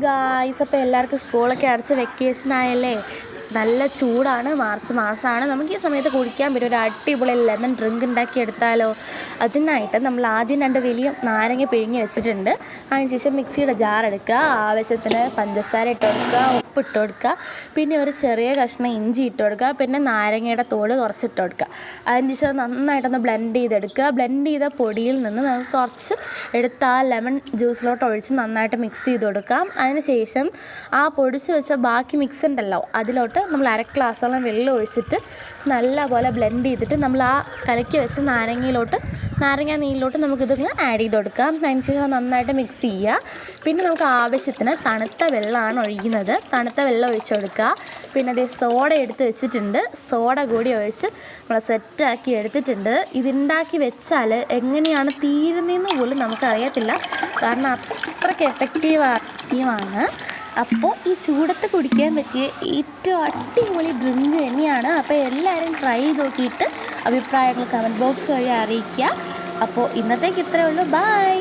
Guys, അപ്പോൾ എല്ലാവർക്കും സ്കൂളൊക്കെ അടച്ച് വെക്കേഷൻ ആയല്ലേ. നല്ല ചൂടാണ്, മാർച്ച് മാസമാണ്. നമുക്ക് ഈ സമയത്ത് കുടിക്കാൻ പറ്റും ഒരു അടിപൊളി ലെമൺ ഡ്രിങ്ക് ഉണ്ടാക്കി എടുത്താലോ. അതിനായിട്ട് നമ്മൾ ആദ്യം 2 വലിയ നാരങ്ങ പിഴിഞ്ഞ് വെച്ചിട്ടുണ്ട്. അതിനുശേഷം മിക്സിയുടെ ജാർ എടുക്കുക, ആവശ്യത്തിന് പഞ്ചസാര ഇട്ട് കൊടുക്കുക, ഉപ്പ് ഇട്ട് കൊടുക്കുക, പിന്നെ ഒരു ചെറിയ കഷ്ണം ഇഞ്ചി ഇട്ട് കൊടുക്കുക, പിന്നെ നാരങ്ങയുടെ തോട് കുറച്ച് ഇട്ട് കൊടുക്കുക. അതിനുശേഷം നന്നായിട്ടൊന്ന് ബ്ലെൻഡ് ചെയ്തെടുക്കുക. ബ്ലെൻഡ് ചെയ്ത പൊടിയിൽ നിന്ന് നമുക്ക് കുറച്ച് എടുത്ത് ആ ലെമൺ ജ്യൂസിലോട്ട് ഒഴിച്ച് നന്നായിട്ട് മിക്സ് ചെയ്ത് കൊടുക്കാം. അതിനുശേഷം ആ പൊടിച്ച് വെച്ച ബാക്കി മിക്സ് ഉണ്ടല്ലോ, അതിലോട്ട് നമ്മൾ 1/2 ഗ്ലാസ്സോളം വെള്ളം ഒഴിച്ചിട്ട് നല്ലപോലെ ബ്ലെൻഡ് ചെയ്തിട്ട് നമ്മൾ ആ കലക്കി വെച്ച നാരങ്ങ നീരിലോട്ട് നമുക്കിതൊന്ന് ആഡ് ചെയ്ത് കൊടുക്കാം. അതിനുശേഷം നന്നായിട്ട് മിക്സ് ചെയ്യുക. പിന്നെ നമുക്ക് ആവശ്യത്തിന് തണുത്ത വെള്ളമാണ് ഒഴിക്കുന്നത്. തണുത്ത വെള്ളം ഒഴിച്ച് കൊടുക്കുക. പിന്നെ അതേ സോഡ എടുത്ത് വെച്ചിട്ടുണ്ട്, സോഡ കൂടി ഒഴിച്ച് നമ്മൾ സെറ്റാക്കി എടുത്തിട്ടുണ്ട്. ഇതുണ്ടാക്കി വെച്ചാൽ എങ്ങനെയാണ് തീരുന്നതെന്ന് പോലും നമുക്കറിയത്തില്ല, കാരണം അത്രയ്ക്ക് എഫക്റ്റീവാണ്. അപ്പോൾ ഈ ചൂടത്ത് കുടിക്കാൻ പറ്റിയ ഏറ്റവും അടിപൊളി ഡ്രിങ്ക് തന്നെയാണ്. അപ്പോൾ എല്ലാവരും ട്രൈ ചെയ്ത് നോക്കിയിട്ട് അഭിപ്രായങ്ങൾ കമൻറ്റ് ബോക്സ് വഴി അറിയിക്കുക. അപ്പോൾ ഇന്നത്തേക്ക് ഇത്രയേ ഉള്ളൂ. ബൈ.